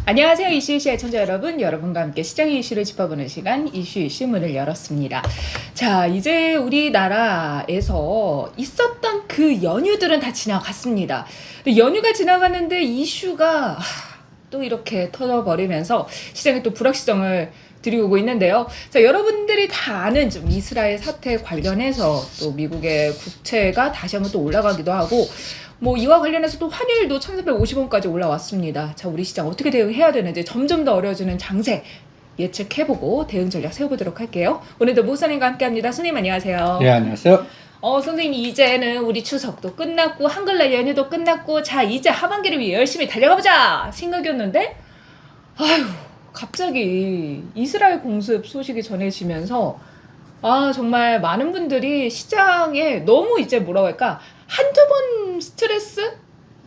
안녕하세요. 이슈이슈 애청자 여러분. 여러분과 함께 시장의 이슈를 짚어보는 시간 이슈이슈 문을 열었습니다. 자, 이제 우리나라에서 있었던 그 연휴들은 다 지나갔습니다. 연휴가 지나갔는데 이슈가 또 이렇게 터져버리면서 시장에 또 불확실성을 들이오고 있는데요. 자, 여러분들이 다 아는 좀 이스라엘 사태 관련해서 또 미국의 국채가 다시 한번 또 올라가기도 하고 뭐 이와 관련해서 또 환율도 1350원까지 올라왔습니다. 자, 우리 시장 어떻게 대응해야 되는지 점점 더 어려워지는 장세 예측해보고 대응 전략 세워보도록 할게요. 오늘도 목사님과 함께합니다. 선생님 안녕하세요. 네, 안녕하세요. 선생님 이제는 우리 추석도 끝났고 한글날 연휴도 끝났고 자 이제 하반기를 위해 열심히 달려가보자 생각이었는데 아휴 갑자기 이스라엘 공습 소식이 전해지면서 정말 많은 분들이 시장에 너무 이제 뭐라고 할까 한두 번 스트레스,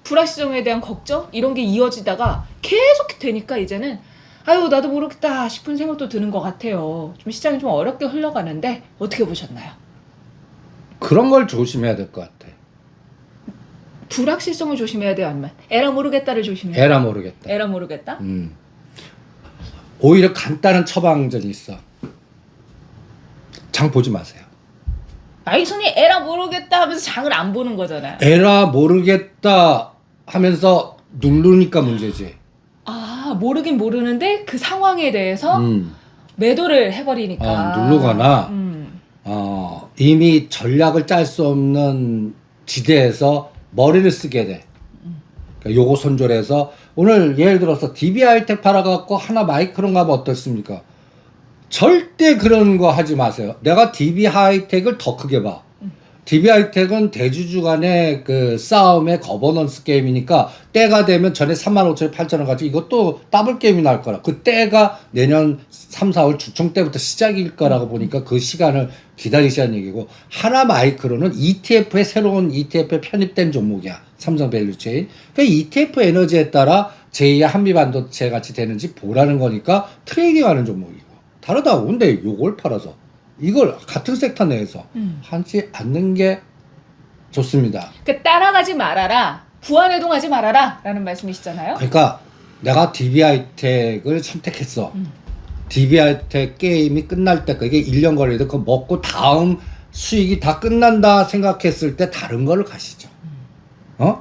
불확실성에 대한 걱정 이런 게 이어지다가 계속 되니까 이제는 나도 모르겠다 싶은 생각도 드는 것 같아요. 좀 시장이 좀 어렵게 흘러가는데 어떻게 보셨나요? 그런 걸 조심해야 될 것 같아. 불확실성을 조심해야 돼요? 아니면 에라 모르겠다를 조심해야 돼요? 에라 모르겠다. 에라 모르겠다? 오히려 간단한 처방전이 있어. 장 보지 마세요. 손이 에라 모르겠다 하면서 장을 안 보는 거잖아요. 에라 모르겠다 하면서 누르니까 문제지. 모르긴 모르는데 그 상황에 대해서 매도를 해버리니까. 누르거나 이미 전략을 짤 수 없는 지대에서 머리를 쓰게 돼. 그러니까 요거 손절해서 오늘 예를 들어서 DB하이텍 팔아갖고 하나 마이크론 가면 어떻습니까? 절대 그런 거 하지 마세요. 내가 DB하이텍을 더 크게 봐. DB하이텍은 대주주 간의 그 싸움의 거버넌스 게임이니까 때가 되면 전에 35,000원, 8,000원 가지고 이것도 더블 게임이 날 거라. 그 때가 내년 3, 4월 주총 때부터 시작일 거라고 보니까 그 시간을 기다리시라는 얘기고 하나 마이크로는 ETF의 새로운 ETF에 편입된 종목이야. 삼성 밸류체인. 그러니까 ETF 에너지에 따라 제2의 한미반도체 같이 되는지 보라는 거니까 트레이딩하는 종목이고 다르다고. 근데 요걸 팔아서 이걸 같은 섹터 내에서 하지 않는 게 좋습니다. 그 따라가지 말아라, 부안해동하지 말아라 라는 말씀이시잖아요. 그러니까 내가 DB하이텍을 선택했어. DB하이텍 게임이 끝날 때 그게 1년 걸리도 그거 먹고 다음 수익이 다 끝난다 생각했을 때 다른 거를 가시죠.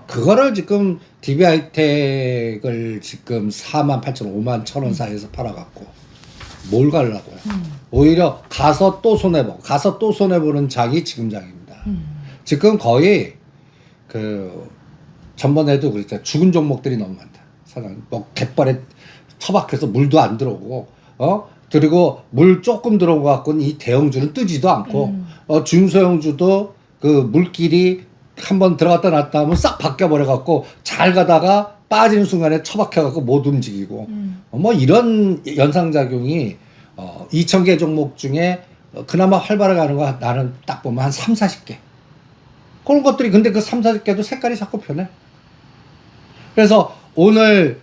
그거를 지금 DB하이텍을 지금 48,000원, 51,000원 사이에서 팔아갖고 뭘 가려고요. 오히려 가서 또 손해보고 가서 또 손해보는 장이 지금 장입니다. 지금 거의 그 전번에도 그랬잖아요. 죽은 종목들이 너무 많다. 사장 뭐 갯벌에 처박혀서 물도 안 들어오고 그리고 물 조금 들어온 것 같고는 이 대형주는 뜨지도 않고 중소형주도 그 물길이 한번 들어갔다 놨다 하면 싹 바뀌어버려 갖고 잘 가다가 빠지는 순간에 처박혀 갖고 못 움직이고 뭐 이런 연상작용이 2,000개 종목 중에 그나마 활발하게 가는 거 나는 딱 보면 한 3, 40개 그런 것들이. 근데 그 3, 40개도 색깔이 자꾸 변해. 그래서 오늘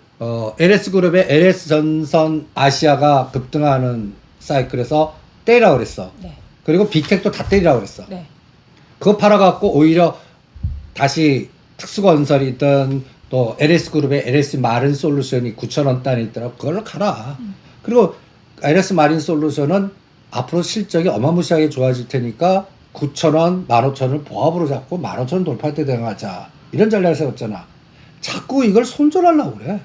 LS그룹의 LS전선 아시아가 급등하는 사이클에서 때리라고 그랬어. 네. 그리고 비텍도 다 때리라고 그랬어. 네. 그거 팔아갖고 오히려 다시 특수건설이든 또 LS그룹의 LS 마린 솔루션이 9,000원단에 있더라고. 그걸로 가라. 그리고 LS 마린 솔루션은 앞으로 실적이 어마무시하게 좋아질 테니까 9,000원, 15,000원을 보합으로 잡고 15,000원 돌파할 때 대응하자. 이런 전략을 세웠잖아. 자꾸 이걸 손절하려고 그래.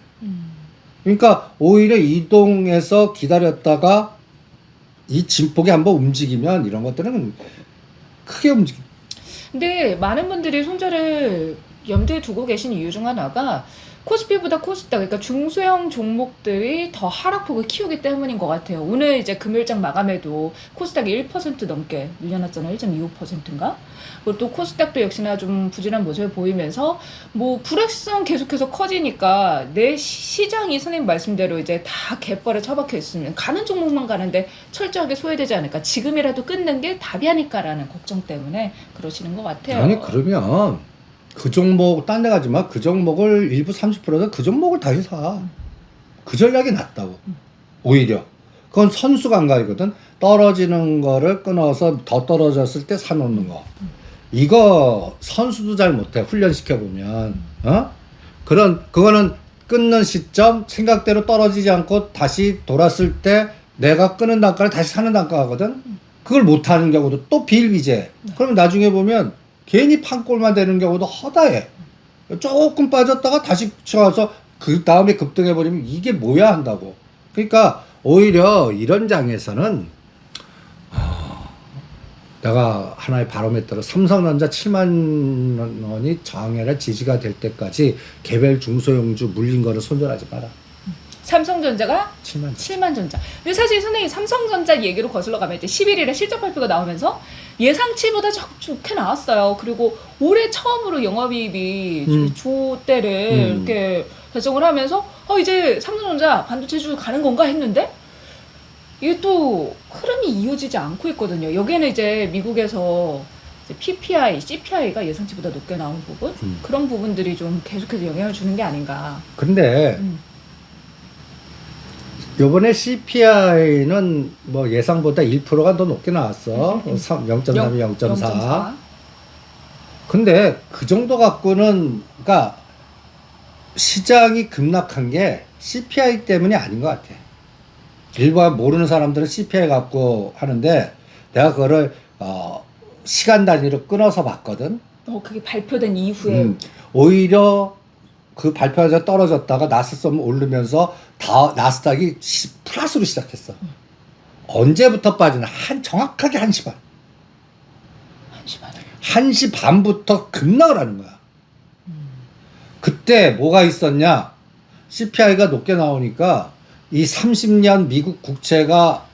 그러니까 오히려 이동해서 기다렸다가 이 진폭이 한번 움직이면 이런 것들은 크게 움직여. 근데 많은 분들이 손절을 염두에 두고 계신 이유 중 하나가 코스피보다 코스닥, 그러니까 중소형 종목들이 더 하락폭을 키우기 때문인 것 같아요. 오늘 이제 금요일장 마감에도 코스닥이 1% 넘게 밀려났잖아요. 1.25%인가? 그리고 또 코스닥도 역시나 좀 부진한 모습을 보이면서 뭐 불확실성 계속해서 커지니까 내 시장이 선생님 말씀대로 이제 다 갯벌에 처박혀 있으면 가는 종목만 가는데 철저하게 소외되지 않을까. 지금이라도 끊는 게 답이 아닐까라는 걱정 때문에 그러시는 것 같아요. 아니 그러면 그 종목 딴 데 가지 마. 그 종목을 일부 30%다 그 종목을 다시 사. 그 전략이 낫다고. 오히려 그건 선수 감각이거든. 떨어지는 거를 끊어서 더 떨어졌을 때 사놓는 거. 이거 선수도 잘 못해. 훈련시켜 보면 그거는 끊는 시점 생각대로 떨어지지 않고 다시 돌았을 때 내가 끄는 단가를 다시 사는 단가거든. 그걸 못하는 경우도 또 비일비재. 그러면 나중에 보면 괜히 판꼴만 되는 경우도 허다해. 조금 빠졌다가 다시 치워서 그 다음에 급등해버리면 이게 뭐야 한다고. 그러니까 오히려 이런 장에서는 내가 하나의 바로메터로 삼성전자 7만 원이 저항해라 지지가 될 때까지 개별 중소형주 물린 거를 손절하지 마라. 삼성전자가 7만 전자. 근데 사실 선생님 삼성전자 얘기로 거슬러 가면 이제 11일에 실적 발표가 나오면서 예상치보다 좋게 나왔어요. 그리고 올해 처음으로 영업이익이 조대를 이렇게 달성을 하면서 이제 삼성전자 반도체주 가는 건가 했는데 이게 또 흐름이 이어지지 않고 있거든요. 여기에는 이제 미국에서 이제 PPI, CPI가 예상치보다 높게 나온 부분 그런 부분들이 좀 계속해서 영향을 주는 게 아닌가. 근데 요번에 CPI는 뭐 예상보다 1%가 더 높게 나왔어. 0.3이 0.4. 근데 그 정도 갖고는 그러니까 시장이 급락한 게 CPI 때문이 아닌 것 같아. 일반 모르는 사람들은 CPI 갖고 하는데 내가 그거를 시간 단위로 끊어서 봤거든. 그게 발표된 이후에 오히려 그 발표하자 떨어졌다가 나스닥 오르면서 나스닥이 플러스로 시작했어. 언제부터 빠지나 정확하게 1시 반. 1시 반에. 1시 반부터 급락을 하는 거야. 그때 뭐가 있었냐? CPI가 높게 나오니까 이 30년 미국 국채가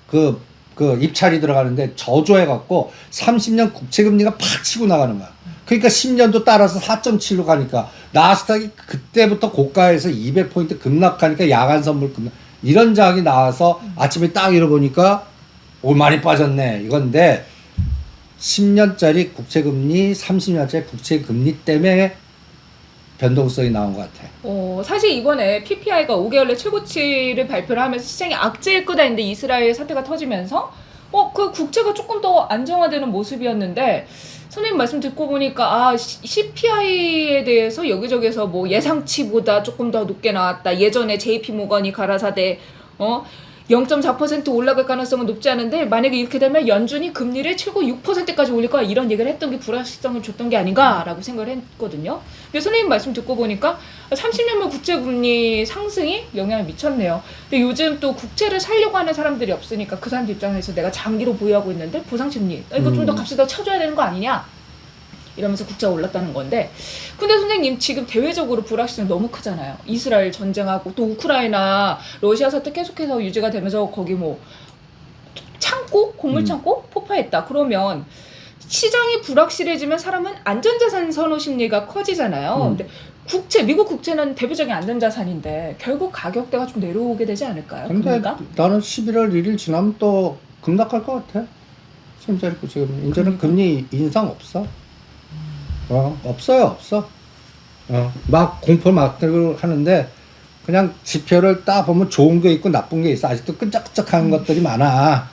그 입찰이 들어가는데 저조해갖고 30년 국채 금리가 팍 치고 나가는 거야. 그러니까 10년도 따라서 4.7로 가니까 나스닥이 그때부터 고가에서 200포인트 급락하니까 야간 선물 급락 이런 장이 나와서 아침에 딱 일어보니까 많이 빠졌네 이건데 10년짜리 국채금리 30년짜리 국채금리 때문에 변동성이 나온 것 같아. 사실 이번에 PPI가 5개월 내 최고치를 발표를 하면서 시장이 악재일 거다 했는데 이스라엘 사태가 터지면서 그 국채가 조금 더 안정화되는 모습이었는데 선생님 말씀 듣고 보니까 CPI에 대해서 여기저기서 뭐 예상치보다 조금 더 높게 나왔다. 예전에 JP모건이 가라사대 0.4% 올라갈 가능성은 높지 않은데 만약에 이렇게 되면 연준이 금리를 최고 6%까지 올릴 거야 이런 얘기를 했던 게 불확실성을 줬던 게 아닌가라고 생각을 했거든요. 근데 선생님 말씀 듣고 보니까 30년물 국채금리 상승이 영향을 미쳤네요. 근데 요즘 또 국채를 사려고 하는 사람들이 없으니까 그 사람들 입장에서 내가 장기로 보유하고 있는데 보상심리 이거 좀 더 값을 더 쳐줘야 되는 거 아니냐 이러면서 국채가 올랐다는 건데 근데 선생님 지금 대외적으로 불확실성이 너무 크잖아요. 이스라엘 전쟁하고 또 우크라이나 러시아 사태 계속해서 유지가 되면서 거기 뭐 창고? 곡물 창고? 폭파했다. 그러면 시장이 불확실해지면 사람은 안전자산 선호 심리가 커지잖아요. 근데 국채, 미국 국채는 대표적인 안전자산인데 결국 가격대가 좀 내려오게 되지 않을까요? 근데 금리가? 나는 11월 1일 지나면 또 급락할 것 같아. 지금 이제는 금리 인상 없어. 없어요. 막 공포 막 하는데 그냥 지표를 딱 보면 좋은 게 있고 나쁜 게 있어. 아직도 끈적끈적한 것들이 많아.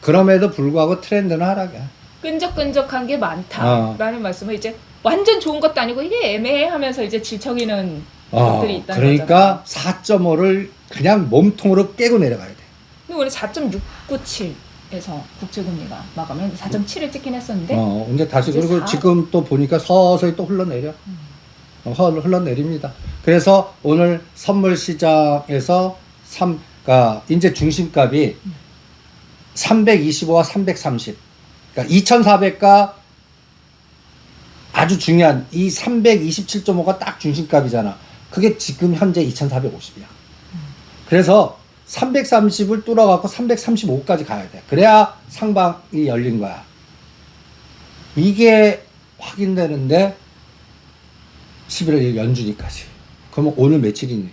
그럼에도 불구하고 트렌드는 하락이야. 끈적끈적한 게 많다라는 말씀은 이제 완전 좋은 것도 아니고 이게 애매해 하면서 이제 질척이는 것들이 있다는 그러니까 거잖아요. 4.5를 그냥 몸통으로 깨고 내려가야 돼. 근데 원래 4.697에서 국채금리가 마감했는데 4.7을 찍긴 했었는데 이제 다시 이제 그리고 4. 지금 또 보니까 서서히 또 흘러내려. 흘러내립니다. 그래서 오늘 선물 시장에서 그러니까 이제 중심값이 325와 330. 그러니까 2,400과 아주 중요한 이 327.5가 딱 중심값이잖아. 그게 지금 현재 2,450이야. 그래서 330을 뚫어갖고 335까지 가야 돼. 그래야 상방이 열린 거야. 이게 확인되는데 11월 연준이까지. 그러면 오늘 며칠이니?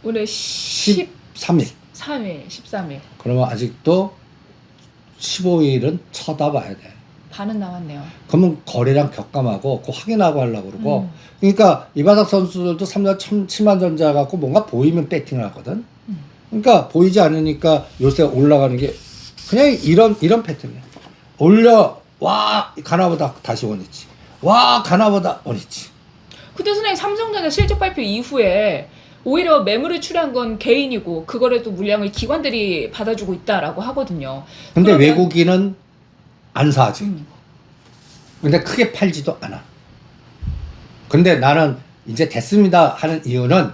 오늘 13일. 13일. 그러면 아직도 15일은 쳐다봐야 돼. 반은 남았네요. 그러면 거래량 격감하고 그거 확인하고 하려고 그러고. 그러니까 이바닥 선수들도 7만 전자 갖고 뭔가 보이면 배팅을 하거든. 그러니까 보이지 않으니까 요새 올라가는 게 그냥 이런 패턴이야. 올려 와 가나보다 다시 원위치. 와 가나보다 원위치. 근데 선생님 삼성전자 실적 발표 이후에 오히려 매물을 출하한 건 개인이고 그거를 또 물량을 기관들이 받아주고 있다라고 하거든요. 근데 그러면- 외국인은 안 사지. 음. 근데 크게 팔지도 않아. 근데 나는 이제 됐습니다 하는 이유는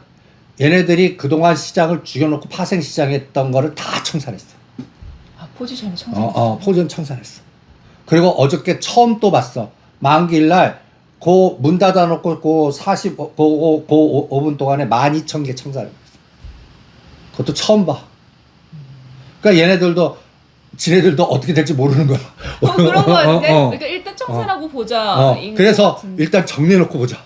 얘네들이 그동안 시장을 죽여놓고 파생 시장했던 거를 다 청산했어. 아, 포지션이 청산. 포지션 청산했어. 그리고 어저께 처음 또 봤어. 만기일날 그 문 닫아놓고 그 5분 동안에 12,000개 청산했어. 그것도 처음 봐. 그러니까 얘네들도 지네들도 어떻게 될지 모르는 거야. 그런 거 같은데. 그러니까 일단 청산하고 보자. 그래서 일단 정리해놓고 보자.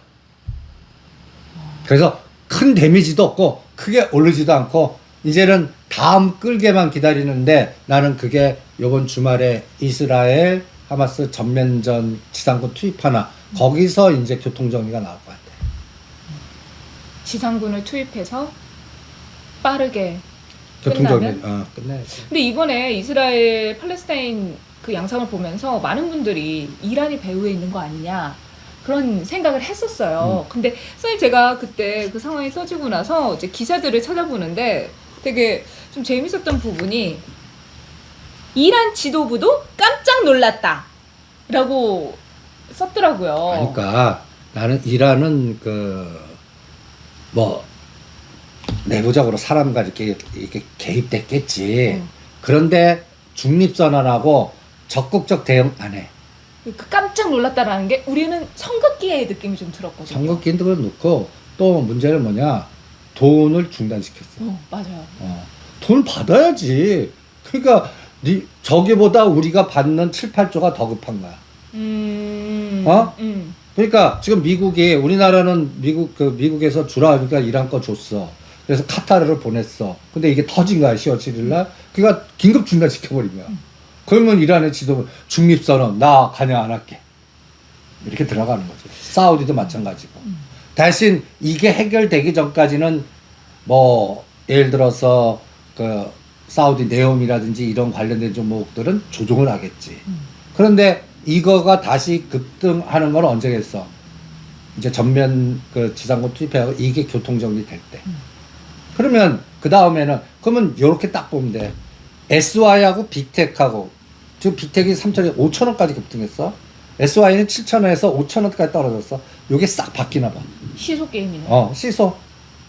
그래서 큰 데미지도 없고 크게 오르지도 않고 이제는 다음 끌게만 기다리는데 나는 그게 이번 주말에 이스라엘 하마스 전면전 지상군 투입하나 거기서 이제 교통정리가 나올 것 같아. 지상군을 투입해서 빠르게 교통정리 끝나면? 끝내야지. 근데 이번에 이스라엘 팔레스타인 그 양상을 보면서 많은 분들이 이란이 배후에 있는 거 아니냐 그런 생각을 했었어요. 근데 선생님 제가 그때 그 상황이 터지고 나서 이제 기사들을 찾아보는데 되게 좀 재밌었던 부분이 이란 지도부도 깜짝 놀랐다라고 썼더라고요. 그러니까 나는 이란은 뭐 내부적으로 사람과 이렇게 개입됐겠지. 그런데 중립선언하고 적극적 대응 안 해. 그 깜짝 놀랐다라는 게 우리는 선긋기의 느낌이 좀 들었거든요. 선긋기도 넣고 또 문제는 뭐냐 돈을 중단시켰어. 맞아요. 돈 받아야지. 그러니까 저기보다 우리가 받는 7, 8조가 더 급한 거야. 그러니까 지금 미국이 우리나라는 미국에서 주라 그러니까 이란 거 줬어. 그래서 카타르를 보냈어. 근데 이게 터진 거야 10월 7일 날. 그러니까 긴급 중단시켜버린 거야. 그러면 이란의 지도부 중립선언 나 관여 안 할게. 이렇게 들어가는 거지. 사우디도 마찬가지고. 대신 이게 해결되기 전까지는 뭐 예를 들어서 그 사우디 네옴이라든지 이런 관련된 종목들은 조정을 하겠지. 그런데 이거가 다시 급등하는 건 언제겠어? 이제 전면 그 지상군 투입해하고 이게 교통정리 될 때. 그러면 그 다음에는 그러면 요렇게 딱 보면 돼. SY하고 빅텍하고 지금 빅텍이 3,000원, 5,000원까지 급등했어. SY는 7,000원에서 5,000원까지 떨어졌어. 요게 싹 바뀌나 봐. 시소 게임이네. 시소.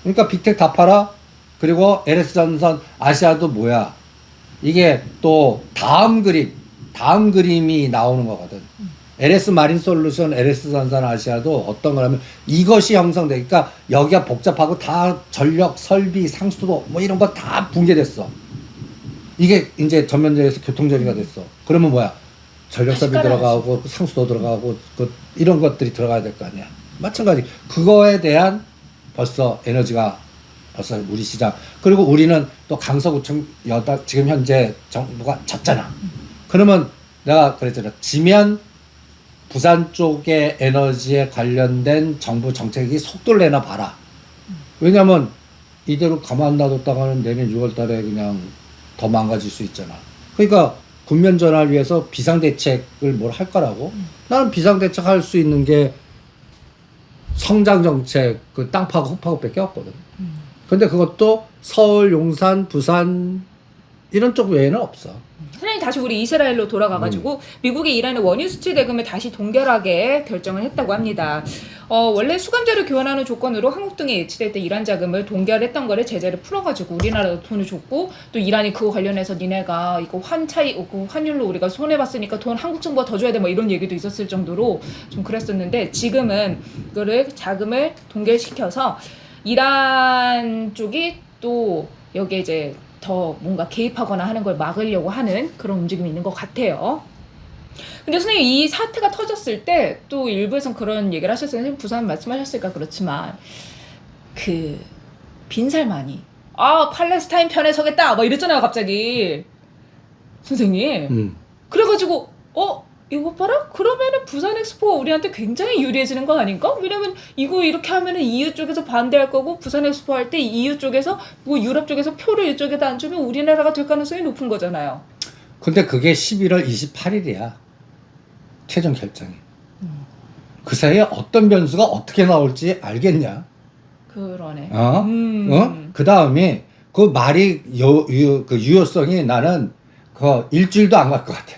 그러니까 빅텍 다 팔아. 그리고 LS전선 아시아도 뭐야. 이게 또 다음 그림이 나오는 거거든. LS 마린 솔루션, LS 전선 아시아도 어떤 거라면 이것이 형성돼. 그러니까 여기가 복잡하고 다 전력, 설비, 상수도 뭐 이런 거 다 붕괴됐어. 이게 이제 전면적에서 교통정리가 됐어. 그러면 뭐야? 전력 설비 들어가고 상수도 들어가고 이런 것들이 들어가야 될 거 아니야. 마찬가지. 그거에 대한 벌써 에너지가 벌써 우리 시장. 그리고 우리는 또 강서구청 지금 현재 정부가 졌잖아. 그러면 내가 그랬잖아. 지면 부산 쪽의 에너지에 관련된 정부 정책이 속도를 내나 봐라. 왜냐면 이대로 가만 놔뒀다가는 내년 6월 달에 그냥 더 망가질 수 있잖아. 그러니까 국면 전환을 위해서 비상대책을 뭘 할 거라고? 나는 비상대책 할 수 있는 게 성장정책, 그 땅 파고 흙 파고 밖에 없거든. 근데 그것도 서울, 용산, 부산 이런 쪽 외에는 없어. 선생님 다시 우리 이스라엘로 돌아가가지고 미국이 이란의 원유 수출 대금을 다시 동결하게 결정을 했다고 합니다. 원래 수감자를 교환하는 조건으로 한국 등에 예치될 때 이란 자금을 동결했던 거를 제재를 풀어가지고 우리나라도 돈을 줬고 또 이란이 그거 관련해서 니네가 이거 환율로 우리가 손해봤으니까 돈 한국 정부가 더 줘야 돼 뭐 이런 얘기도 있었을 정도로 좀 그랬었는데 지금은 그거를 자금을 동결시켜서 이란 쪽이 또 여기에 이제 더 뭔가 개입하거나 하는 걸 막으려고 하는 그런 움직임이 있는 것 같아요. 근데 선생님 이 사태가 터졌을 때 또 일부에선 그런 얘기를 하셨어요. 선생님 부산 말씀하셨으니까 그렇지만 그 빈살만이 팔레스타인 편에 서겠다 막 이랬잖아요 갑자기 선생님. 그래가지고 이거 봐라? 그러면은 부산 엑스포가 우리한테 굉장히 유리해지는 거 아닌가? 왜냐면 이거 이렇게 하면은 EU 쪽에서 반대할 거고 부산 엑스포 할 때 EU 쪽에서 뭐 유럽 쪽에서 표를 이쪽에다 안 주면 우리나라가 될 가능성이 높은 거잖아요. 근데 그게 11월 28일이야. 최종 결정이. 그 사이에 어떤 변수가 어떻게 나올지 알겠냐? 그러네. 그 다음에 그 말이 그 유효성이 나는 그 일주일도 안 갈 것 같아.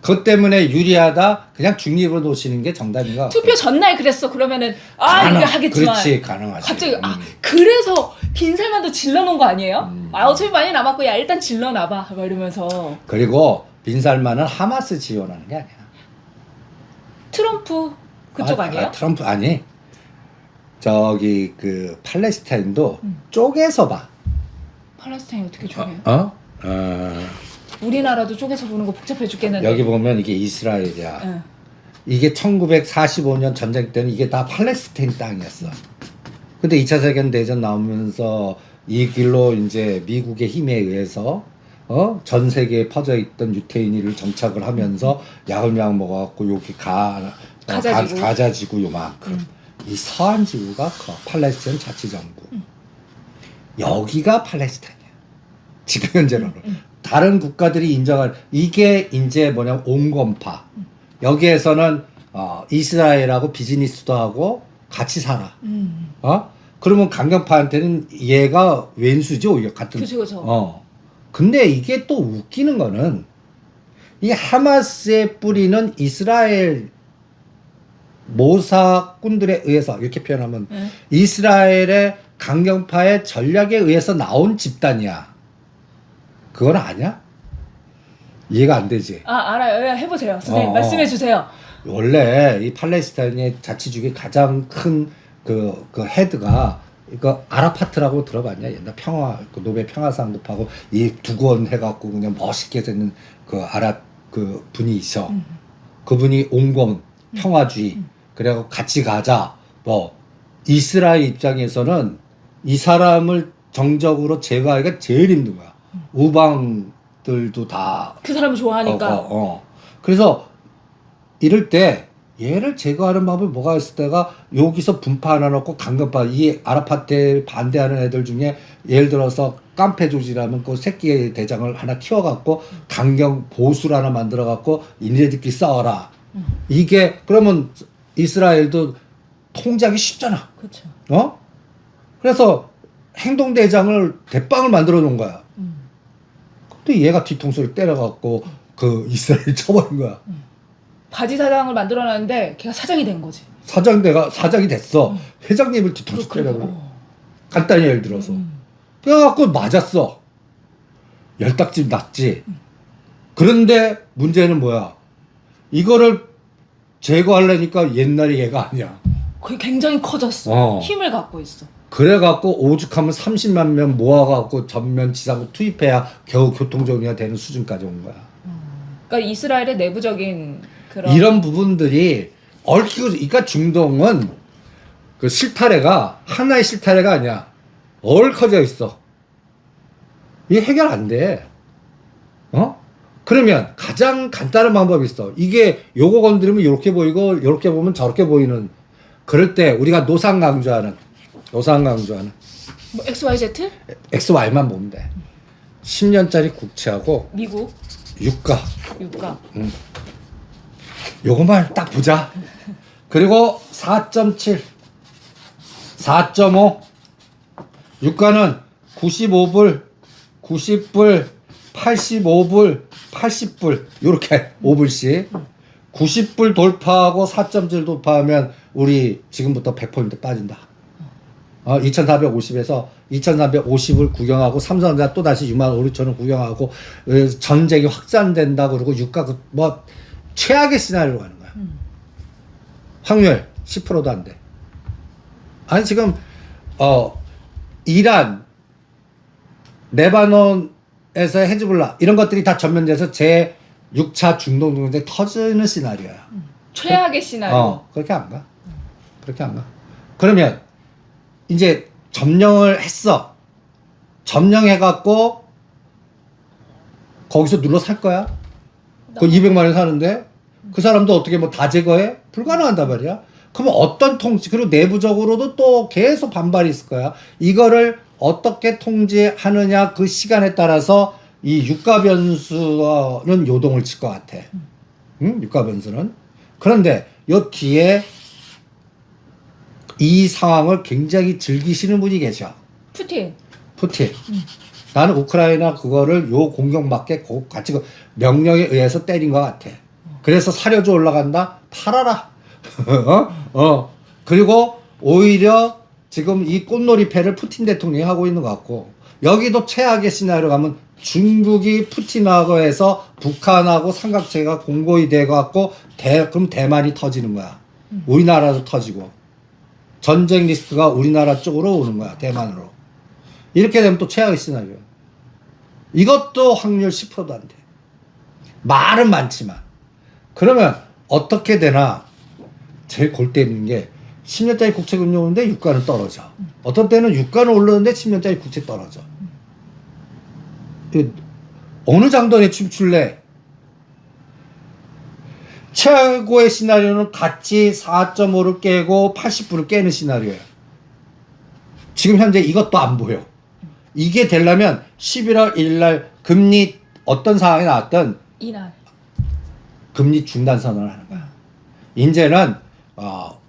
그것 때문에 유리하다. 그냥 중립으로 놓으시는 게 정답인 것 같아. 투표 전날 그랬어. 그러면은 이거 하겠지만. 그렇지, 가능하지. 갑자기 그래서 빈살만도 질러놓은 거 아니에요? 어차피 많이 남았고 야 일단 질러놔봐. 막 이러면서. 그리고 빈살만은 하마스 지원하는 게 아니야. 트럼프 그쪽 아니에요? 트럼프 아니. 저기 그 팔레스타인도 쪼개서 봐. 팔레스타인 어떻게 쪼개요? 우리나라도 쪼개서 보는 거 복잡해 죽겠는데. 여기 보면 이게 이스라엘이야. 응. 이게 1945년 전쟁 때는 이게 다 팔레스타인 땅이었어. 근데 2차 세계대전 나오면서 이 길로 이제 미국의 힘에 의해서 전 세계에 퍼져 있던 유태인이를 정착을 하면서 야금야금 먹어갖고 여기 가자지구 요만큼 이 서한 지구가 커. 팔레스타인 자치정부. 여기가 팔레스타인이야. 지금 현재로는. 다른 국가들이 인정할 이게 이제 뭐냐면 온건파. 여기에서는 이스라엘하고 비즈니스도 하고 같이 살아. 그러면 강경파한테는 얘가 왼수지 오히려 같은. 그죠. 근데 이게 또 웃기는 거는 이 하마스의 뿌리는 이스라엘 모사꾼들에 의해서 이렇게 표현하면 이스라엘의 강경파의 전략에 의해서 나온 집단이야. 그건 아니야? 이해가 안 되지? 알아요. 해보세요. 선생님 말씀해 주세요. 원래 이 팔레스타인의 자치주의 가장 큰 그 헤드가 이거 아라파트라고 들어봤냐? 옛날 그 노벨 평화상도 하고 이 두 권 해갖고 그냥 멋있게 되는 그 그 분이 있어. 그분이 온건 평화주의. 그래갖고 같이 가자. 뭐 이스라엘 입장에서는 이 사람을 정적으로 제거하기가 제일 힘든 거야. 우방들도 다 그 사람을 좋아하니까. 그래서 이럴 때 얘를 제거하는 방법이 뭐가 있을 때가 여기서 분파 하나 놓고 강경파 이 아라파트에 반대하는 애들 중에 예를 들어서 깡패 조직이라면 그 새끼 대장을 하나 키워갖고 강경 보수를 하나 만들어갖고 이네들끼리 싸워라. 이게 그러면 이스라엘도 통제하기 쉽잖아. 그렇죠. 그래서 행동대장을 대빵을 만들어 놓은 거야. 근데 얘가 뒤통수를 때려갖고 그 이스라엘 쳐버린 거야. 바지 사장을 만들어놨는데 걔가 사장이 된 거지. 사장이 됐어. 회장님을 뒤통수 때려버려. 간단히 예를 들어서. 그래갖고 맞았어. 열딱지 났지. 그런데 문제는 뭐야? 이거를 제거하려니까 옛날에 얘가 아니야. 그게 굉장히 커졌어. 힘을 갖고 있어. 그래갖고 오죽하면 30만 명 모아갖고 전면 지상으로 투입해야 겨우 교통정리가 되는 수준까지 온 거야. 그러니까 이스라엘의 내부적인 그런 이런 부분들이 얽히고, 그러니까 중동은 그 실타래가 하나의 실타래가 아니야. 얽혀져 있어. 이게 해결 안 돼. 그러면 가장 간단한 방법이 있어. 이게 요거 건드리면 이렇게 보이고 이렇게 보면 저렇게 보이는. 그럴 때 우리가 노상 강조하는 뭐 XYZ? XY만 보면 돼. 10년짜리 국채하고 미국 유가. 요것만 딱 보자. 그리고 4.7, 4.5. 유가는 95불, 90불, 85불, 80불 요렇게 5불씩. 90불 돌파하고 4.7 돌파하면 우리 지금부터 100% 빠진다. 2450에서 2350을 구경하고 삼성전자 또 다시 65,000원 구경하고 전쟁이 확산된다 그러고 유가 뭐 최악의 시나리오로 가는 거야. 확률 10%도 안 돼. 아니 지금 이란, 레바논에서 헤즈볼라 이런 것들이 다 전면돼서 제 6차 중동 동맹이 터지는 시나리오야. 최악의 시나리오. 그렇게 안 가. 그렇게 안 가. 그러면 이제 점령을 했어. 점령해갖고 거기서 눌러 살 거야. 그 200만 원 사는데 그 사람도 어떻게 뭐 다 제거해? 불가능한단 말이야. 그러면 어떤 통치, 그리고 내부적으로도 또 계속 반발이 있을 거야. 이거를 어떻게 통제하느냐 그 시간에 따라서 이 유가 변수는 요동을 칠 것 같아. 유가 변수는. 그런데 요 뒤에 이 상황을 굉장히 즐기시는 분이 계셔. 푸틴. 푸틴. 나는 우크라이나 그거를 요 공격맞게 같이 그 명령에 의해서 때린 것 같아. 그래서 사료주 올라간다? 팔아라. 그리고 오히려 지금 이 꽃놀이패를 푸틴 대통령이 하고 있는 것 같고, 여기도 최악의 시나리오 가면 중국이 푸틴하고 해서 북한하고 삼각체가 공고히 돼갖고 그럼 대만이 터지는 거야. 우리나라도 터지고. 전쟁 리스크가 우리나라 쪽으로 오는 거야. 대만으로. 이렇게 되면 또 최악의 시나리오. 이것도 확률 10%도 안 돼. 말은 많지만. 그러면 어떻게 되나? 제일 골 때리는 게 10년짜리 국채금리 오는데 유가는 떨어져. 어떤 때는 유가는 오르는데 10년짜리 국채 떨어져. 어느 장단에 춤출래? 최고의 시나리오는 같이 4.5를 깨고 80불을 깨는 시나리오야. 지금 현재 이것도 안 보여. 이게 되려면 11월 1일 날 금리 어떤 상황이 나왔든 이날. 금리 중단 선언을 하는 거야. 이제는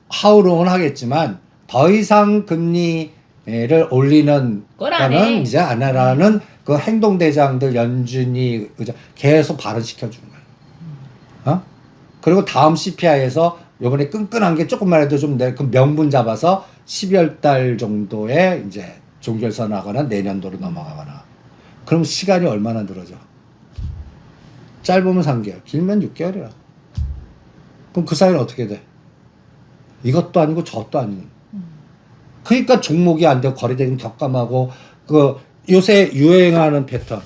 하우롱은 하겠지만 더 이상 금리를 올리는 거는 이제 안 하라는 그 행동대장들 연준이 계속 발언시켜 주는 거야. 그리고 다음 CPI에서 요번에 끈끈한 게 조금만 해도 좀 그 명분 잡아서 12월 달 정도에 이제 종결선하거나 내년도로 넘어가거나. 그럼 시간이 얼마나 늘어져? 짧으면 3개월, 길면 6개월이야. 그럼 그 사이는 어떻게 돼? 이것도 아니고 저것도 아니고. 그러니까 종목이 안 되고 거래대금 격감하고 그 요새 유행하는 패턴.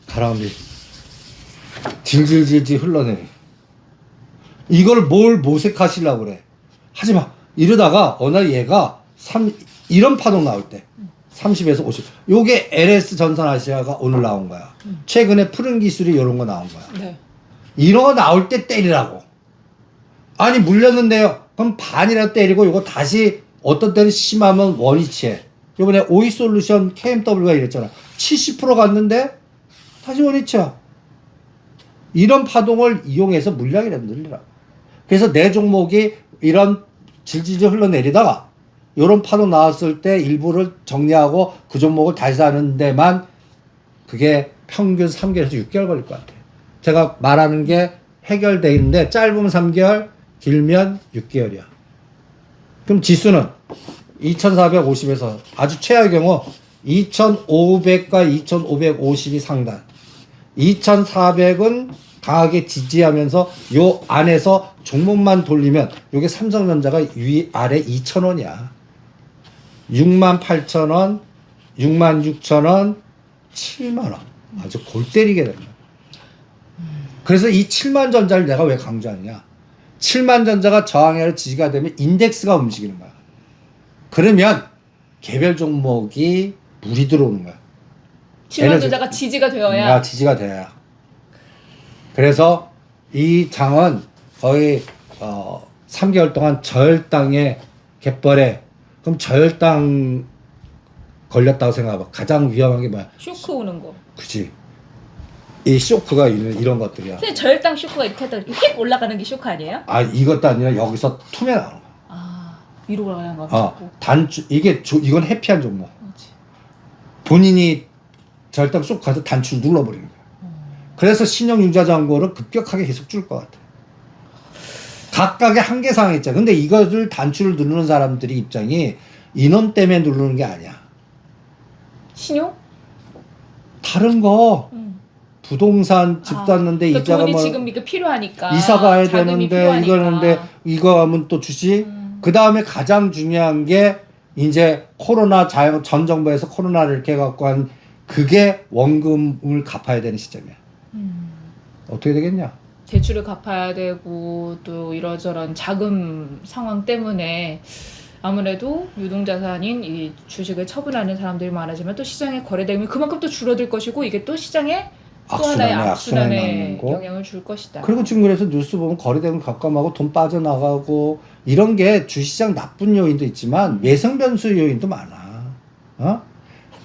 바람이 질질질질 흘러내리. 이걸 뭘 모색하시려고 그래. 하지마. 이러다가 어느 날 얘가 이런 파동 나올 때 30에서 50. 요게 LS 전선 아시아가 오늘 나온 거야. 최근에 푸른 기술이 이런 거 나온 거야. 네. 이런 거 나올 때 때리라고. 아니 물렸는데요. 그럼 반이라도 때리고 이거 다시 어떤 때는 심하면 원위치해. 요번에 오이솔루션 KMW가 이랬잖아. 70% 갔는데 다시 원위치야. 이런 파동을 이용해서 물량이라도 늘리라고. 그래서 내 종목이 이런 질질질 흘러내리다가 이런 파동 나왔을 때 일부를 정리하고 그 종목을 다시 사는 데만 그게 평균 3개월에서 6개월 걸릴 것 같아. 제가 말하는 게 해결돼 있는데 짧으면 3개월, 길면 6개월이야. 그럼 지수는 2450에서 아주 최악의 경우 2500과 2550이 상단. 2400은 강하게 지지하면서 요 안에서 종목만 돌리면 요게 삼성전자가 아래 2,000원이야. 68,000원, 66,000원, 7만원. 아주 골 때리게 됩니다. 그래서 이 7만 전자를 내가 왜 강조하느냐. 7만 전자가 저항이나 지지가 되면 인덱스가 움직이는 거야. 그러면 개별 종목이 물이 들어오는 거야. 7만 전자가 지지가 되어야. 지지가 돼야. 그래서 이 장은 거의 3개월 동안 저혈당의 갯벌에. 그럼 저혈당 걸렸다고 생각해봐. 가장 위험한 게 뭐야? 쇼크 오는 거. 그치. 이 쇼크가 이런 것들이야. 근데 저혈당 쇼크가 이렇게 하다 휙 올라가는 게 쇼크 아니에요? 아, 이것도 아니라 여기서 tum에 나오는 거야. 아, 위로 올라가는 거. 이건 해피한 종목. 그렇지. 본인이 저혈당 쇼크 가서 단추 눌러버리는 거야. 그래서 신용융자 잔고를 급격하게 계속 줄 것 같아. 각각의 한계사항이 있잖아. 근데 이것을 단추를 누르는 사람들이 입장이 인원 때문에 누르는 게 아니야. 신용? 다른 거 부동산 집 샀는데 그러니까 이자가 돈이 뭐 지금 이게 필요하니까 이사 가야 자금이 되는데 필요하니까. 이거는데 이거 하면 또 주지. 그 다음에 가장 중요한 게 이제 코로나 전 정부에서 코로나를 이렇게 해갖고 한 그게 원금을 갚아야 되는 시점이야. 어떻게 되겠냐? 대출을 갚아야 되고 또 이러저런 자금 상황 때문에 아무래도 유동자산인 이 주식을 처분하는 사람들이 많아지면 또 시장의 거래대금이 그만큼 또 줄어들 것이고 이게 또 시장에 또 하나의 악순환에 영향을 줄 것이다. 그리고 지금 그래서 뉴스 보면 거래대금 격감하고 돈 빠져나가고 이런 게 주시장 나쁜 요인도 있지만 외성 변수 요인도 많아.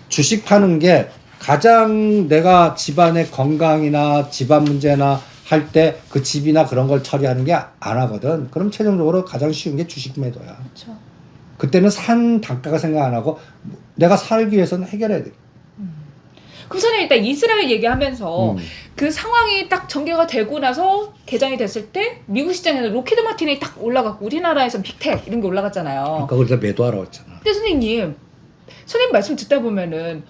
주식 파는 게 가장 내가 집안의 건강이나 집안 문제나 할 때 그 집이나 그런 걸 처리하는 게 안 하거든. 그럼 최종적으로 가장 쉬운 게 주식 매도야. 그렇죠. 그때는 산 단가가 생각 안 하고 내가 살기 위해서는 해결해야 돼. 그럼 선생님 일단 이스라엘 얘기하면서 그 상황이 딱 전개가 되고 나서 개장이 됐을 때 미국 시장에는 로키드 마틴이 딱 올라갔고 우리나라에서는 빅텍 이런 게 올라갔잖아요. 그러니까 우리가 매도하러 왔잖아. 근데 선생님 말씀 듣다 보면은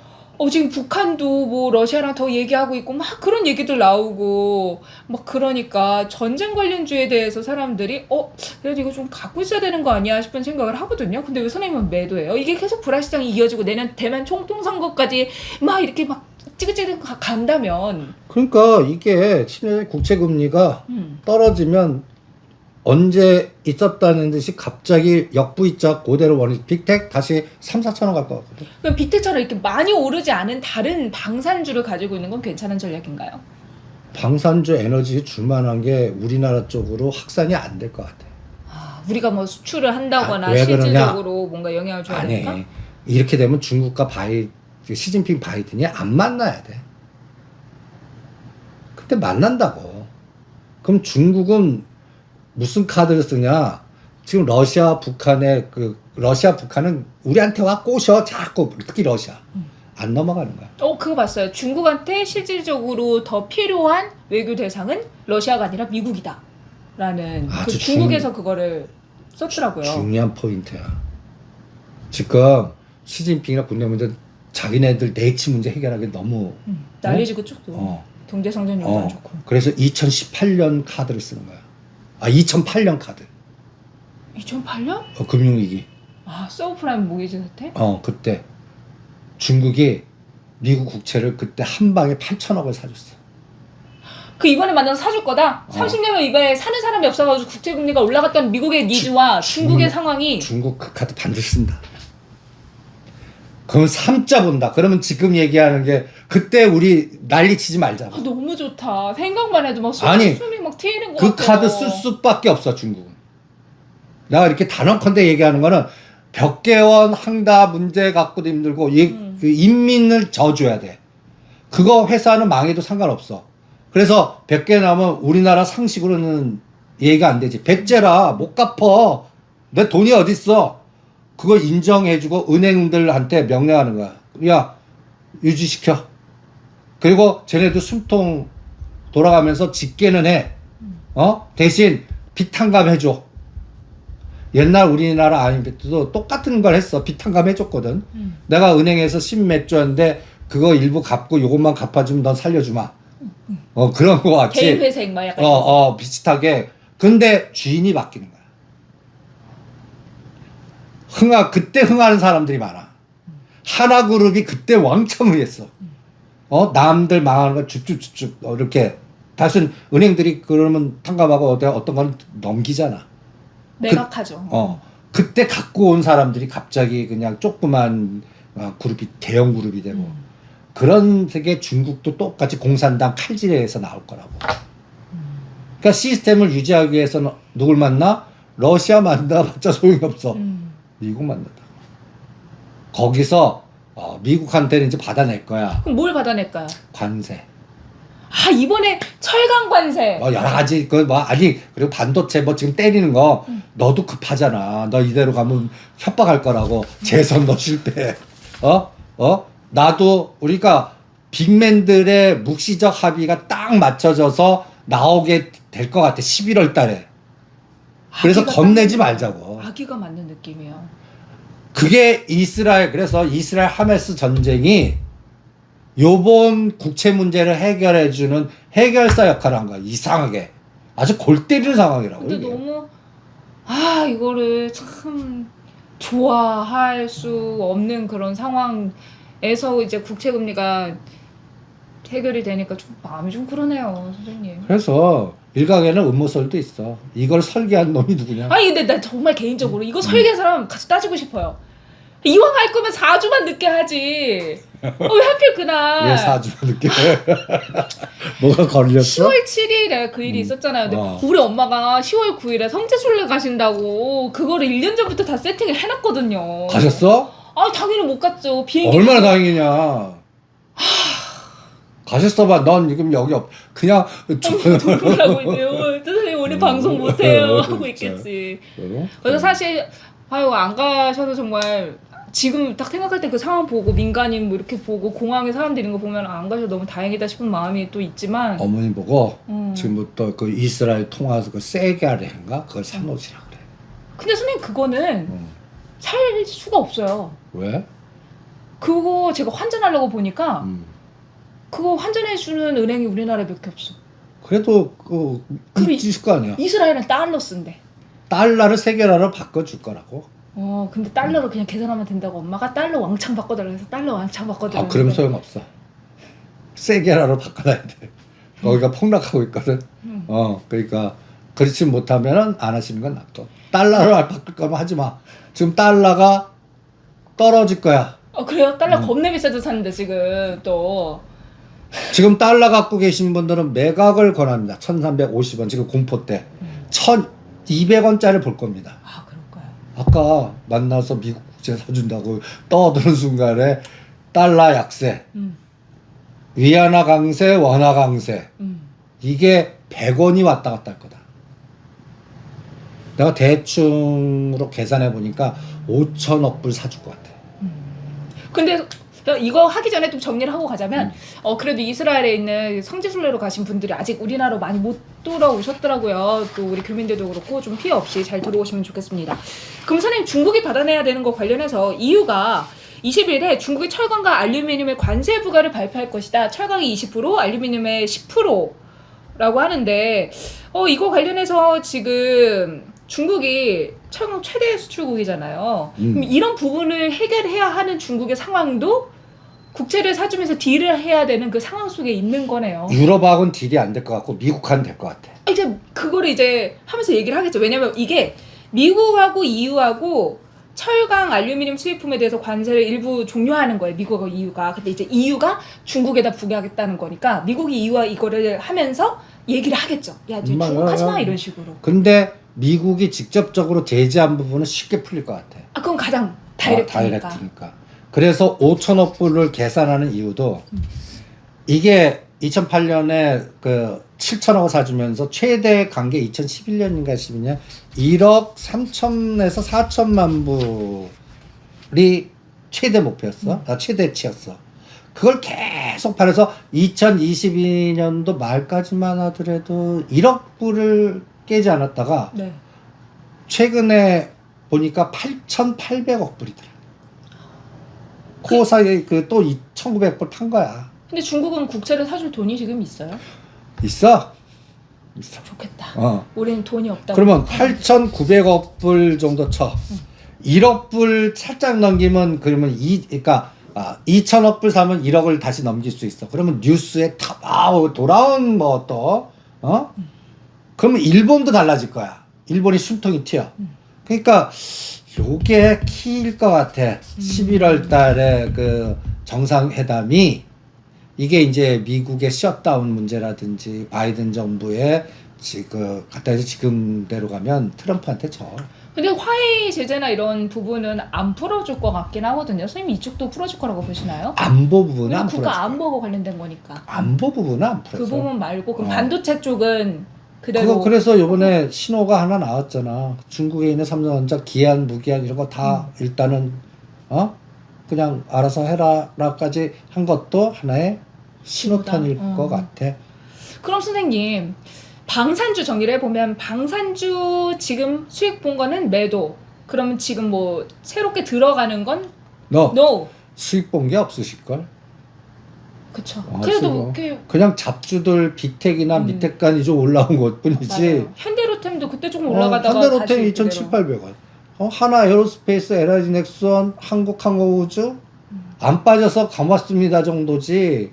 지금 북한도 뭐 러시아랑 더 얘기하고 있고 막 그런 얘기들 나오고 막 그러니까 전쟁 관련주에 대해서 사람들이 그래도 이거 좀 갖고 있어야 되는 거 아니야 싶은 생각을 하거든요. 근데 왜 선생님은 매도해요? 이게 계속 불화시장이 이어지고 내년 대만 총통선거까지 막 이렇게 막 찌긋찌긋 간다면 그러니까 이게 치매 국채금리가 떨어지면 언제 있었다는 듯이 갑자기 역부이자 그대로 원이 빅텍 다시 3, 4천 원 갈 것 같거든. 그럼 빅텍처럼 이렇게 많이 오르지 않은 다른 방산주를 가지고 있는 건 괜찮은 전략인가요? 방산주 에너지 줄만한 게 우리나라 쪽으로 확산이 안 될 것 같아. 우리가 뭐 수출을 한다거나 왜 그러냐? 실질적으로 뭔가 영향을 줘야 아니 되니까? 이렇게 되면 중국과 시진핑 바이든이 안 만나야 돼. 그때 만난다고. 그럼 중국은 무슨 카드를 쓰냐? 지금 러시아 북한은 우리한테 와 꼬셔 자꾸 특히 러시아 안 넘어가는 거야. 그거 봤어요. 중국한테 실질적으로 더 필요한 외교 대상은 러시아가 아니라 미국이다. 라는 아주 중국에서 그거를 썼더라고요. 중요한 포인트야. 지금 시진핑이나 군대문들 자기네들 내치 문제 해결하기 너무 난리지고 쪽도 경제성장률도 안 좋고. 그래서 2018년 카드를 쓰는 거야. 2008년 카드. 2008년? 금융위기. 서브프라임 모기지 사태? 그때 중국이 미국 국채를 그때 한 방에 8천억을 사줬어. 그 이번에 만나서 사줄 거다? 30년을 이번에 사는 사람이 없어가지고 국제금리가 올라갔던 미국의 니즈와 중국의 상황이 중국 그 카드 반드시 쓴다. 그럼 3자 본다. 그러면 지금 얘기하는 게 그때 우리 난리 치지 말자. 너무 좋다. 생각만 해도 막 아니, 숨이 막 트이는 것 그 같아요. 카드 쓸 수밖에 없어 중국은. 내가 이렇게 단언컨대 얘기하는 거는 벽개원 항다 문제 갖고도 힘들고 그 인민을 져줘야 돼. 그거 회사는 망해도 상관없어. 그래서 100개 나오면 우리나라 상식으로는 얘기가 안 되지. 배째라 못 갚어. 내 돈이 어딨어. 그거 인정해주고 은행들한테 명령하는 거야. 야 유지시켜. 그리고 쟤네도 숨통 돌아가면서 집계는 해. 대신 빚 탕감해줘. 옛날 우리나라 IMF도 똑같은 걸 했어. 빚 탕감해줬거든. 내가 은행에서 10몇 조였는데 그거 일부 갚고 요것만 갚아주면 넌 살려주마. 그런 거 같이. 개인 회생 막 약간. 비슷하게. 근데 주인이 바뀌는 거야. 그때 흥하는 사람들이 많아. 하나그룹이 그때 왕창 흥했어. 남들 망하는 거 줍줍줍줍 이렇게. 다시 은행들이 그러면 탕감하고 어떤 건 넘기잖아. 매각하죠. 그때 갖고 온 사람들이 갑자기 그냥 조그만 그룹이 대형 그룹이 되고 그런 세계 중국도 똑같이 공산당 칼질에서 나올 거라고. 그러니까 시스템을 유지하기 위해서는 누굴 만나? 러시아 만나봤자 소용이 없어. 미국 만난다. 거기서 미국한테는 이제 받아낼 거야. 그럼 뭘 받아낼까요? 관세. 이번에 철강 관세. 여러 가지 그리고 반도체 지금 때리는 거 너도 급하잖아. 너 이대로 가면 협박할 거라고. 재선 너 실패. 나도 우리가 빅맨들의 묵시적 합의가 딱 맞춰져서 나오게 될 것 같아. 11월 달에. 그래서 겁내지 말자고. 아기가 맞는 느낌이에요. 그게 그래서 이스라엘 하마스 전쟁이 요번 국채 문제를 해결해주는 해결사 역할을 한 거야. 이상하게. 아주 골 때리는 상황이라고. 근데 이게. 너무 이거를 참 좋아할 수 없는 그런 상황에서 이제 국채 금리가 해결이 되니까 좀 마음이 좀 그러네요, 선생님. 그래서 일각에는 음모설도 있어. 이걸 설계한 놈이 누구냐? 근데 난 정말 개인적으로 이거 설계한 사람 가서 따지고 싶어요. 이왕 할 거면 4주만 늦게 하지. 왜 하필 그날. 왜 4주만 늦게 해? 뭐가 걸렸어? 10월 7일에 그 일이 있었잖아요. 근데 우리 엄마가 10월 9일에 성지순례 가신다고 그거를 1년 전부터 다 세팅을 해놨거든요. 가셨어? 당연히 못 갔죠. 비행기. 얼마나 다행이냐. 가셨어봐. 넌 지금 여기 그냥 하고 있네요. 선생님 오늘 방송 못해요 하고 진짜. 있겠지. 그래서 사실 아유 안 가셔도 정말 지금 딱 생각할 때 그 상황 보고 민간인 뭐 이렇게 보고 공항에 사람들 있는 거 보면 안 가셔도 너무 다행이다 싶은 마음이 또 있지만 어머니 보고 지금부터 그 이스라엘 통화해서 그 세게 하래인가 그걸 사놓으시라 그래. 근데 선생님 그거는 살 수가 없어요. 왜? 그거 제가 환전하려고 보니까 그거 환전해주는 은행이 우리나라에 몇 개 없어. 그래도 그 있을 거 아니야. 이스라엘은 달러 쓴대. 달러를 세계화로 바꿔줄 거라고. 근데 달러로 그냥 계산하면 된다고 엄마가 달러 왕창 바꿔달라 해서 달러 왕창 바꿔달라. 그러면 소용없어. 세계화로 바꿔놔야 돼. 거기가 폭락하고 있거든. 그러니까 그렇지 못하면은 안 하시는 건 낫고. 달러로 바꿀 거면 하지 마. 지금 달러가 떨어질 거야. 그래요? 달러 겁내 비싸서 샀는데 지금 또. 지금 달러 갖고 계신 분들은 매각을 권합니다. 1350원 지금 공포 때 1200원짜리 볼 겁니다. 아 그럴까요? 아까 만나서 미국 국채 사준다고 떠드는 순간에 달러 약세, 위안화 강세, 원화 강세 이게 100원이 왔다 갔다 할 거다. 내가 대충으로 계산해 보니까 5천억 불 사줄 것 같아. 근데 이거 하기 전에 좀 정리를 하고 가자면 그래도 이스라엘에 있는 성지순례로 가신 분들이 아직 우리나라로 많이 못 돌아오셨더라고요. 또 우리 교민들도 그렇고 좀 피해 없이 잘 들어오시면 좋겠습니다. 그럼 선생님 중국이 받아내야 되는 거 관련해서 EU가 20일에 중국이 철강과 알루미늄의 관세 부과를 발표할 것이다. 철강이 20%, 알루미늄의 10%라고 하는데 이거 관련해서 지금 중국이 철강 최대 수출국이잖아요. 그럼 이런 부분을 해결해야 하는 중국의 상황도 국채를 사주면서 딜을 해야 되는 그 상황 속에 있는 거네요. 유럽하고는 딜이 안 될 것 같고 미국하고는 될 것 같아. 이제 그거를 이제 하면서 얘기를 하겠죠. 왜냐면 이게 미국하고 EU하고 철강, 알루미늄 수입품에 대해서 관세를 일부 종료하는 거예요. 미국하고 EU가. 근데 이제 EU가 중국에다 부과하겠다는 거니까 미국이 EU와 이거를 하면서 얘기를 하겠죠. 야, 중국 하지 마 이런 식으로. 근데 미국이 직접적으로 제재한 부분은 쉽게 풀릴 것 같아. 그건 가장 다이렉트니까. 다이렉트니까. 그래서 5천억 불을 계산하는 이유도 이게 2008년에 그 7천억을 사주면서 최대 간 게 2011년인가 12년 1억 3천에서 4천만 불이 최대 목표였어. 최대치였어. 그걸 계속 팔아서 2022년도 말까지만 하더라도 1억 불을 깨지 않았다가 네. 최근에 보니까 8,800억 불이더라. 그 사이에 또 2,900불 탄 거야. 근데 중국은 국채를 사줄 돈이 지금 있어요? 있어. 좋겠다. 우리는 돈이 없다고. 그러면 8,900억 불 정도 쳐. 1억 불 살짝 넘기면 그러면 그러니까 2천억 불 사면 1억을 다시 넘길 수 있어. 그러면 뉴스에 돌아온 뭐 또 그러면 일본도 달라질 거야. 일본이 숨통이 튀어. 그러니까 요게 키일 것 같아. 11월 달에 그 정상회담이 이게 이제 미국의 셧다운 문제라든지 바이든 정부의 지금 갖다 해서 지금대로 가면 트럼프한테 져. 근데 화해 제재나 이런 부분은 안 풀어줄 것 같긴 하거든요. 선생님 이쪽도 풀어줄 거라고 보시나요? 안보 부분은 안 풀어줄 국가 안보와 관련된 거니까. 안보 부분은 안 풀어줘. 그 부분 말고 그럼 반도체 쪽은 그대로. 그래서 요번에 신호가 하나 나왔잖아. 중국에 있는 삼성전자 기한 무기한 이런 거 다 일단은 그냥 알아서 해라라까지 한 것도 하나의 신호탄일 것 같아. 그럼 선생님 방산주 정리를 해보면 방산주 지금 수익 본 거는 매도. 그러면 지금 뭐 새롭게 들어가는 건 no. 수익 본 게 없으실걸? 그쵸. 그래도 그냥 잡주들 빅텍이나 밑에간이 좀 올라온 것 뿐이지. 현대로템도 그때 조금 올라가다가 현대로템 2,700원. 하나 에어로스페이스, LIG 넥슨, 한국항공우주 안 빠져서 감았습니다 정도지.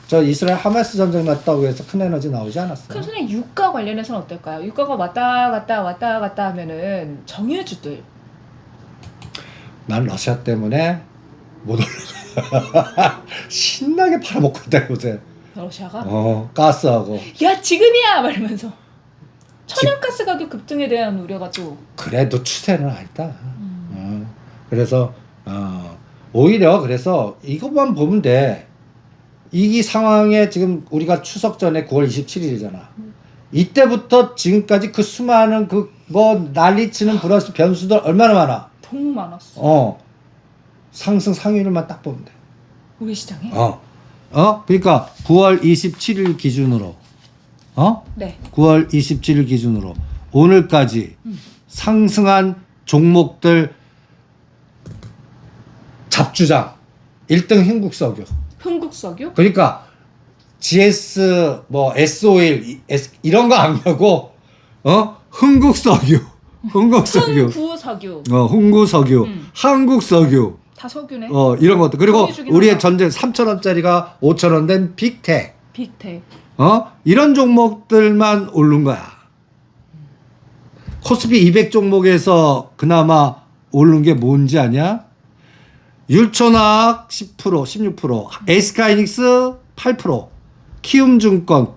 저 이스라엘 하마스 전쟁 났다고 해서 큰 에너지 나오지 않았어요. 그럼 선생님 유가 관련해서는 어떨까요? 유가가 왔다 갔다 하면은 정유주들. 난 러시아 때문에 못 올라. 신나게 팔아먹고 있다 요새. 러시아가? 가스하고. 야 지금이야 말면서. 천연가스 가격 급등에 대한 우려가 또. 그래도 추세는 아니다. 그래서 오히려 그래서 이것만 보면 돼. 이 상황에 지금 우리가 추석 전에 9월 27일이잖아. 이때부터 지금까지 그 수많은 그 뭐 난리치는 플러스 변수들 얼마나 많아. 너무 많았어. 상승 상위를만 딱 보면 돼. 우리 시장에? 그러니까 9월 27일 기준으로 네. 9월 27일 기준으로 오늘까지 상승한 종목들 잡주장 1등 흥국석유. 흥국석유? 그러니까 GS 뭐 S-오일 이런 거 안 하고 흥국석유. 흥국석유. 흥구석유. 흥구석유. 한국석유. 다 석유네. 이런 것도. 그리고 정해주긴 우리의 하나. 전쟁 3,000원짜리가 5,000원 된 빅텍. 빅텍. 이런 종목들만 오른 거야. 코스피 200 종목에서 그나마 오른 게 뭔지 아냐? 율촌학 10%, 16%, SK하이닉스 8%, 키움증권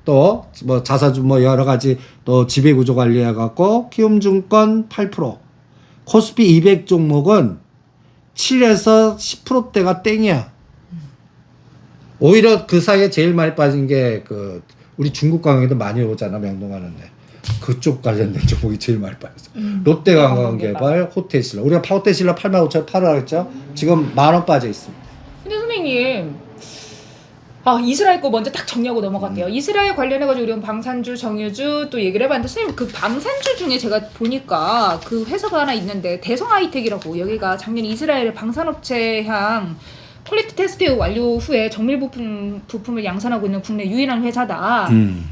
또 뭐 자사주 뭐 여러 가지 또 지배구조 관리해 갖고 키움증권 8%. 코스피 200 종목은 7에서 10%대가 땡이야. 오히려 그 사이에 제일 많이 빠진 게 그 우리 중국 관광객도 많이 오잖아 명동하는데 그쪽 관련된 종목이 제일 많이 빠졌어. 롯데관광개발, 호텔신라. 우리가 호텔신라 85,000원 팔으라 했죠. 지금 10,000원 빠져 있습니다. 근데 선생님, 이스라엘 거 먼저 딱 정리하고 넘어갈게요. 이스라엘 관련해가지고 우리는 방산주, 정유주 또 얘기를 해봤는데 선생님 그 방산주 중에 제가 보니까 그 회사가 하나 있는데 대성하이텍이라고 여기가 작년 이스라엘 방산업체향 퀄리티 테스트 완료 후에 정밀 부품을 양산하고 있는 국내 유일한 회사다.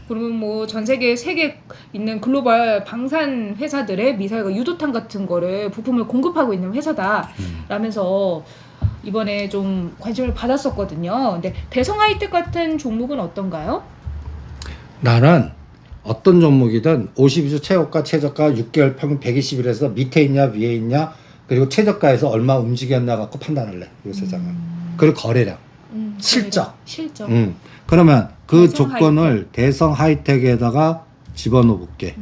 그러면 뭐 전 세계 세계 있는 글로벌 방산 회사들의 미사일과 유도탄 같은 거를 부품을 공급하고 있는 회사다. 라면서 이번에 좀 관심을 받았었거든요. 근데 대성하이텍 같은 종목은 어떤가요? 나는 어떤 종목이든 52주 최고가 최저가 6개월 평균 120일에서 밑에 있냐 위에 있냐 그리고 최저가에서 얼마 움직였나 갖고 판단할래. 요새장은. 그리고 거래량, 실적. 그러면 그 대성 조건을 하이텍. 대성 하이텍에다가 집어넣어 볼게.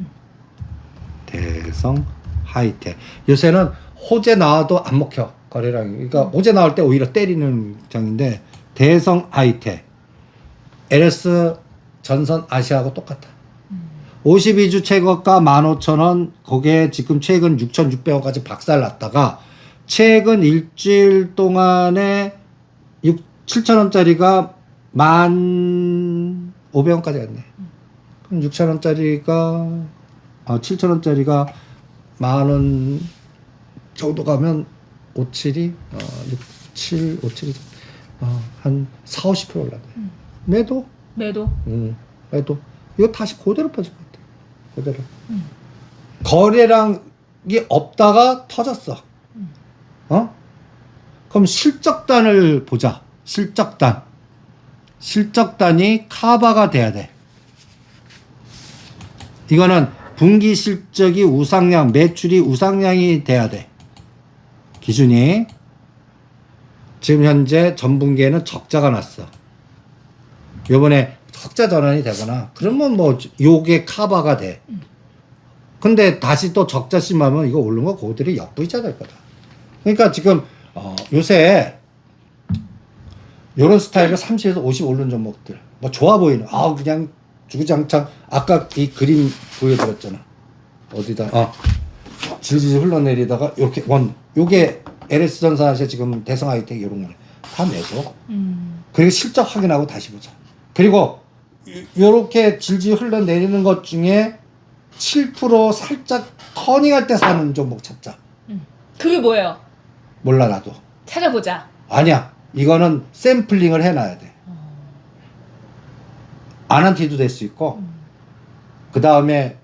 대성 하이텍. 요새는 호재 나와도 안 먹혀. 거래량이. 그러니까 호재 나올 때 오히려 때리는 장인데 대성 하이텍. LS 전선 아시아하고 똑같아. 52주 최고가 15,000원. 거기에 지금 최근 6,600원까지 박살났다가 최근 일주일 동안에 7,000원짜리가 1,500원까지 갔네. 그럼 6,000원짜리가 7,000원짜리가 10,000원 정도 가면 57이 57이 한 4, 50% 올랐네. 매도? 매도. 매도. 이거 다시 그대로 빠질 것 같아. 그대로. 거래량이 없다가 터졌어. 그럼 실적단을 보자. 실적단. 실적단이 카바가 돼야 돼. 이거는 분기 실적이 우상향, 매출이 우상향이 돼야 돼. 기준이. 지금 현재 전분기에는 적자가 났어. 요번에 적자 전환이 되거나 그러면 뭐 요게 카바가 돼. 근데 다시 또 적자 심하면 이거 오른 거 그들이 역부이자 될 거다. 그러니까 지금 요새 요런 스타일로 30에서 50 오른 종목들 뭐 좋아 보이는 그냥 주구장창 아까 이 그림 보여드렸잖아. 어디다 질질 흘러내리다가 이렇게 요게 LS전산사에서 지금 대성하이텍 이런 거네. 다 매도. 그리고 실적 확인하고 다시 보자. 그리고 요렇게 질질 흘러내리는 것 중에 7% 살짝 터닝할 때 사는 종목 찾자. 그게 뭐예요? 몰라 나도. 찾아보자. 아니야. 이거는 샘플링을 해놔야 돼. 아난티도 될 수 있고 그 다음에